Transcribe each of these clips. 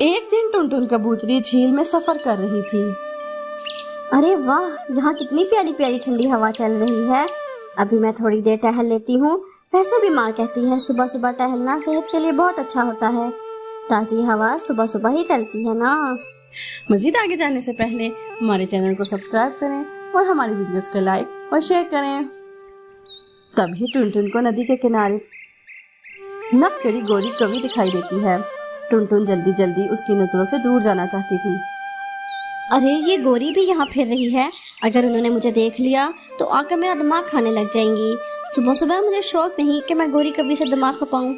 एक दिन टुनटुन कबूतरी झील में सफर कर रही थी। अरे वाह, यहाँ कितनी प्यारी प्यारी ठंडी हवा चल रही है। अभी मैं थोड़ी देर टहल लेती हूँ। वैसे भी माँ कहती है सुबह सुबह टहलना सेहत के लिए बहुत अच्छा होता है। ताज़ी हवा सुबह सुबह ही चलती है ना। मजीद आगे जाने से पहले हमारे चैनल को सब्सक्राइब करें और हमारी वीडियोस को लाइक और शेयर करें। तभी टुनटुन को नदी के किनारे नक चढ़ी गोरी कवि दिखाई देती है। टुनटुन जल्दी जल्दी उसकी नजरों से दूर जाना चाहती थी। अरे ये गोरी भी यहाँ फिर रही है। अगर उन्होंने मुझे देख लिया तो आकर मेरा दिमाग खाने लग जाएंगी। सुबह सुबह मुझे शौक नहीं कि मैं गोरी कवि से दिमाग खपाऊं।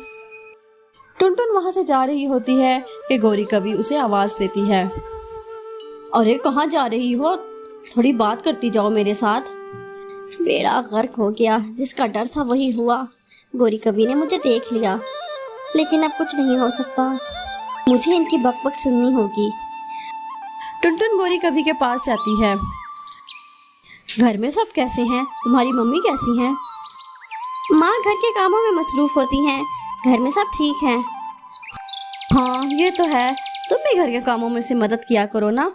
टुनटुन वहां से जा रही होती है कि गोरी कवि उसे आवाज देती है। अरे कहाँ जा रही हो? थोड़ी बात करती जाओ मेरे साथ। बेड़ा गर्क हो गया, जिसका डर था वही हुआ। गोरी कवि ने मुझे देख लिया, लेकिन अब कुछ नहीं हो सकता। मुझे इनकी बकबक सुननी होगी। टुनटुन गोरी कवि के पास जाती है। घर में सब कैसे हैं? तुम्हारी मम्मी कैसी हैं? माँ घर के कामों में मसरूफ होती हैं। घर में सब ठीक हैं। हाँ ये तो है, तुम भी घर के कामों में से मदद किया करो ना।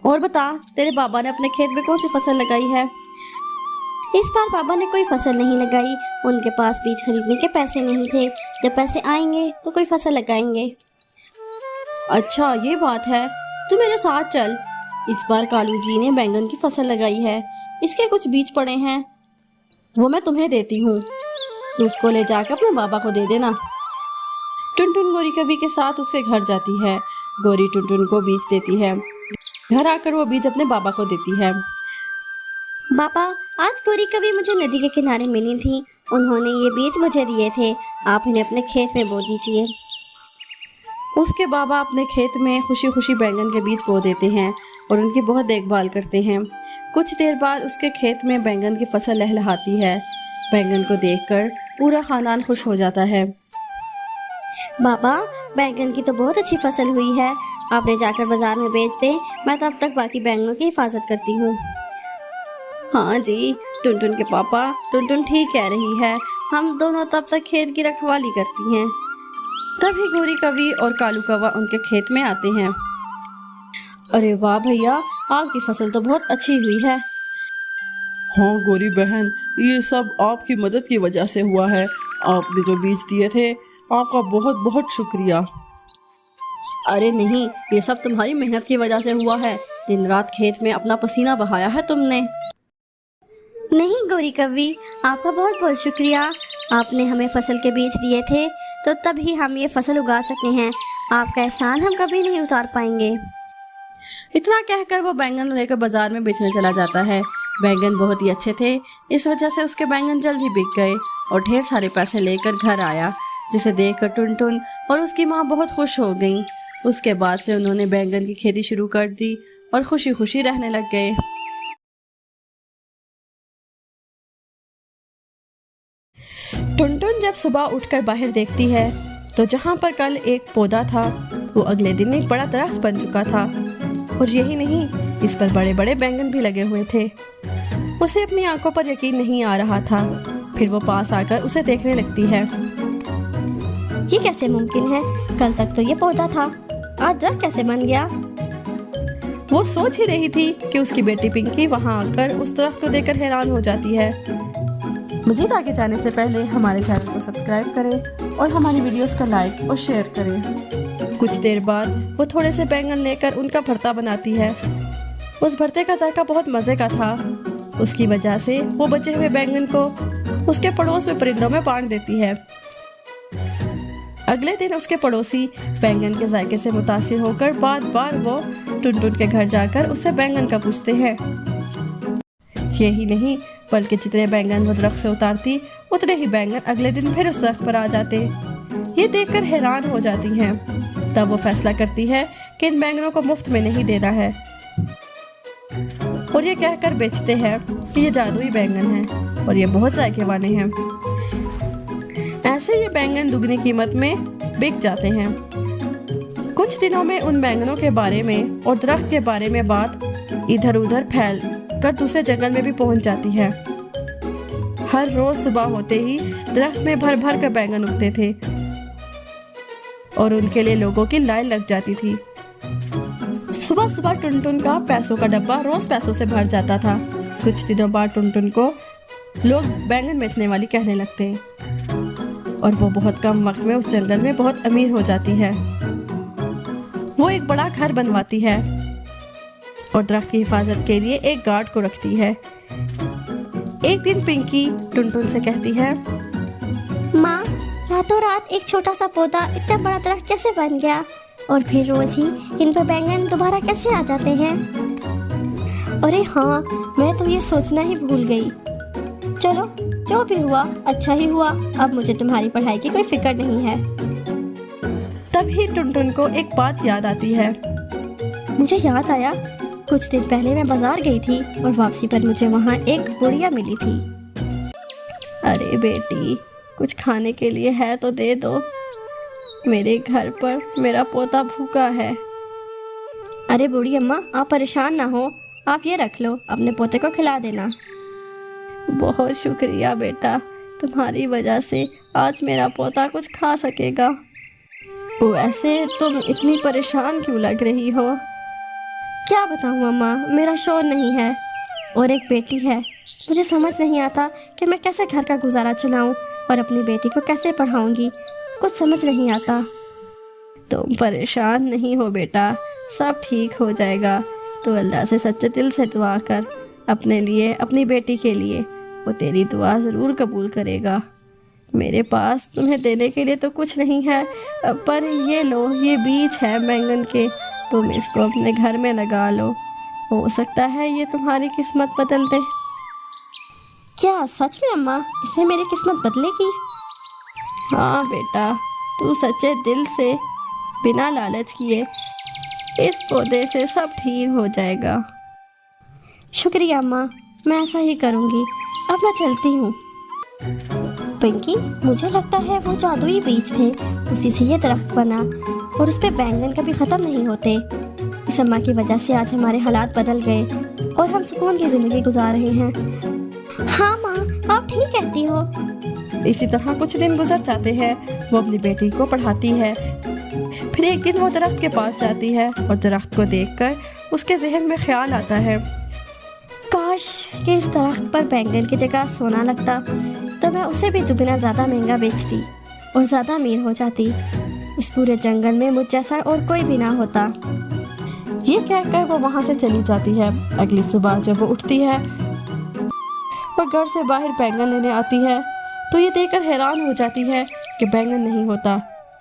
और बता, तेरे बाबा ने अपने खेत में कौन सी फसल लगाई है? इस बार बाबा ने कोई फसल नहीं लगाई। उनके पास बीज खरीदने के पैसे नहीं थे। जब पैसे आएंगे तो कोई फसल लगाएंगे। अच्छा ये बात है, तू मेरे साथ चल। इस बार कालू जी ने बैंगन की फसल लगाई है। इसके कुछ बीज पड़े हैं, वो मैं तुम्हें देती हूँ। तू उसको ले जाकर अपने बाबा को दे देना। टुनटुन गोरी कवि के साथ उसके घर जाती है। गोरी टुनटुन को बीज देती है। घर आकर वो बीज अपने बाबा को देती है। बाबा, आज गोरी कवि मुझे नदी के किनारे मिली थी। उन्होंने ये बीज मुझे दिए थे। आप इन्हें अपने खेत में बो दीजिए। उसके बाबा अपने खेत में खुशी खुशी बैंगन के बीज बो देते हैं और उनकी बहुत देखभाल करते हैं। कुछ देर बाद उसके खेत में बैंगन की फसल लहलहाती है। बैंगन को देखकर पूरा खानदान खुश हो जाता है। बाबा, बैंगन की तो बहुत अच्छी फसल हुई है। आप ले जाकर बाजार में बेच दें। मैं तब तक बाकी बैंगनों की हिफाजत करती हूँ। हाँ जी, टुनटुन के पापा, टुनटुन ठीक कह रही है। हम दोनों तब तक खेत की रखवाली करती हैं। तभी गोरी कवि और कालू कौवा उनके खेत में आते हैं। अरे वाह भैया, आपकी फसल तो बहुत अच्छी हुई है। हाँ गोरी बहन, ये सब आपकी मदद की वजह से हुआ है। आपने जो बीज दिए थे, आपका बहुत बहुत शुक्रिया। अरे नहीं, ये सब तुम्हारी मेहनत की वजह से हुआ है। दिन रात खेत में अपना पसीना बहाया है तुमने। नहीं गोरी कवि, आपका बहुत बहुत शुक्रिया। आपने हमें फसल के बीज दिए थे तो तभी हम ये फसल उगा सके हैं। आपका एहसान हम कभी नहीं उतार पाएंगे। इतना कहकर वो बैंगन लेकर बाजार में बेचने चला जाता है। बैंगन बहुत ही अच्छे थे, इस वजह से उसके बैंगन जल्द ही बिक गए और ढेर सारे पैसे लेकर घर आया, जिसे देखकर टुनटुन और उसकी माँ बहुत खुश हो गईं। उसके बाद से उन्होंने बैंगन की खेती शुरू कर दी और खुशी खुशी रहने लग गए। टुनटुन जब सुबह उठकर बाहर देखती है तो जहाँ पर कल एक पौधा था, वो अगले दिन एक बड़ा दरख्त बन चुका था। और यही नहीं, इस पर बड़े बड़े बैंगन भी लगे हुए थे। उसे अपनी आंखों पर यकीन नहीं आ रहा था। फिर वो पास आकर उसे देखने लगती है। ये कैसे मुमकिन है? कल तक तो ये पौधा था, आज दरख्त कैसे बन गया? वो सोच ही रही थी कि उसकी बेटी पिंकी वहां आकर उस दरख्त को देखकर हैरान हो जाती है। मज़ीद आगे जाने से पहले हमारे चैनल को सब्सक्राइब करें और हमारी वीडियोस को लाइक और शेयर करें। कुछ देर बाद वो थोड़े से बैंगन लेकर उनका भरता बनाती है। उस भरते का जायका बहुत मज़े का था। उसकी वजह से वो बचे हुए बैंगन को उसके पड़ोस में परिंदों में बांट देती है। अगले दिन उसके पड़ोसी बैंगन के जायके से मुतासिर होकर बार बार वो टुनटुन के घर जाकर उससे बैंगन का पूछते हैं। यही नहीं, बल्कि जितने बैंगन वो दरख्त से उतारती, उतने ही बैंगन अगले दिन फिर उस दरख्त पर आ जाते। ये देखकर हैरान हो जाती हैं। तब वो फैसला करती है कि इन बैंगनों को मुफ्त में नहीं देना है और ये कहकर बेचते हैं कि ये जादुई बैंगन हैं और ये बहुत जायके वाले हैं। ऐसे ये बैंगन दुगनी कीमत में बिक जाते हैं। कुछ दिनों में उन बैंगनों के बारे में और दरख्त के बारे में बात इधर उधर फैल कर दूसरे जंगल में भी पहुंच जाती है। हर रोज सुबह होते ही दरख्त में भर भर कर बैंगन उगते थे और उनके लिए लोगों की लाइन लग जाती थी। सुबह सुबह टुनटुन का पैसों का डब्बा रोज पैसों से भर जाता था। कुछ दिनों बाद टुनटुन को लोग बैंगन बेचने वाली कहने लगते हैं और वो बहुत कम वक्त में उस जंगल में बहुत अमीर हो जाती है। वो एक बड़ा घर बनवाती है और दरख्त की हिफाजत के लिए एक गार्ड को रखती है। एक दिन पिंकी टुनटुन से कहती है, माँ, रातों रात एक छोटा सा पौधा इतना बड़ा दरख्त कैसे बन गया, और फिर रोज ही इन पर बैंगन दोबारा कैसे आ जाते हैं? अरे हाँ, मैं तो ये सोचना ही भूल गई। चलो, जो भी हुआ अच्छा ही हुआ। अब मुझे तुम्हारी पढ़ाई की कोई फिक्र नहीं है। तभी टुनटुन को एक बात याद आती है। मुझे याद आया, कुछ दिन पहले मैं बाजार गई थी और वापसी पर मुझे वहाँ एक गुड़िया मिली थी। अरे बेटी, कुछ खाने के लिए है तो दे दो। मेरे घर पर मेरा पोता भूखा है। अरे बूढ़ी अम्मा, आप परेशान ना हो, आप ये रख लो, अपने पोते को खिला देना। बहुत शुक्रिया बेटा, तुम्हारी वजह से आज मेरा पोता कुछ खा सकेगा। वैसे तुम इतनी परेशान क्यों लग रही हो? क्या बताऊँ अम्मा, मेरा शौहर नहीं है और एक बेटी है। मुझे समझ नहीं आता कि मैं कैसे घर का गुजारा चलाऊं और अपनी बेटी को कैसे पढ़ाऊंगी। कुछ समझ नहीं आता। तुम परेशान नहीं हो बेटा, सब ठीक हो जाएगा। तो अल्लाह से सच्चे दिल से दुआ कर अपने लिए, अपनी बेटी के लिए। वो तेरी दुआ ज़रूर कबूल करेगा। मेरे पास तुम्हें देने के लिए तो कुछ नहीं है, पर ये लो, ये बीज है बैंगन के, तुम इसको अपने घर में लगा लो। हो सकता है ये तुम्हारी किस्मत बदल दे। क्या सच में अम्मा, इससे मेरी किस्मत बदलेगी? हाँ बेटा, तू सच्चे दिल से बिना लालच किए इस पौधे से सब ठीक हो जाएगा। शुक्रिया अम्मा, मैं ऐसा ही करूँगी। अब मैं चलती हूँ। पिंकी, मुझे लगता है वो जादुई बीज थे, उसी से ये दरख्त बना और उस पे बैंगन कभी ख़त्म नहीं होते। इस अम्मा की वजह से आज हमारे हालात बदल गए और हम सुकून की ज़िंदगी गुजार रहे हैं। हाँ माँ, आप ठीक कहती हो। इसी तरह कुछ दिन गुजर जाते हैं। वो अपनी बेटी को पढ़ाती है। फिर एक दिन वो दरख्त के पास जाती है और दरख्त को देखकर उसके जहन में ख्याल आता है, काश कि इस दरख्त पर बैंगन की जगह सोना लगता तो मैं उसे भी दुगना ज़्यादा महंगा बेचती और ज़्यादा अमीर हो जाती। इस पूरे जंगल में मुझ जैसा और कोई भी ना होता। ये कहकर वो वहाँ से चली जाती है। अगली सुबह जब वो उठती है और घर से बाहर बैंगन लेने आती है तो ये देखकर हैरान हो जाती है कि बैंगन नहीं होता।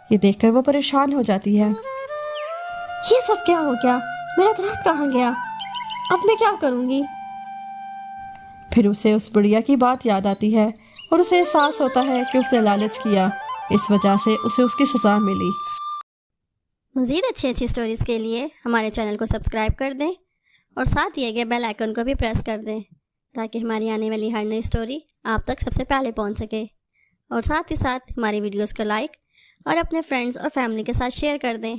ये देखकर वो परेशान हो जाती है। ये सब क्या हो गया? मेरा दरख्त कहाँ गया? अब मैं क्या करूँगी? फिर उसे उस बुढ़िया की बात याद आती है और उसे एहसास होता है कि उसने लालच किया, इस वजह से उसे उसकी सज़ा मिली। मज़ीद अच्छी स्टोरीज़ के लिए हमारे चैनल को सब्सक्राइब कर दें और साथ दिए गए बेल आइकन को भी प्रेस कर दें ताकि हमारी आने वाली हर नई स्टोरी आप तक सबसे पहले पहुंच सके। और साथ ही साथ हमारी वीडियोस को लाइक और अपने फ्रेंड्स और फैमिली के साथ शेयर कर दें।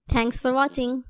Thanks for watching.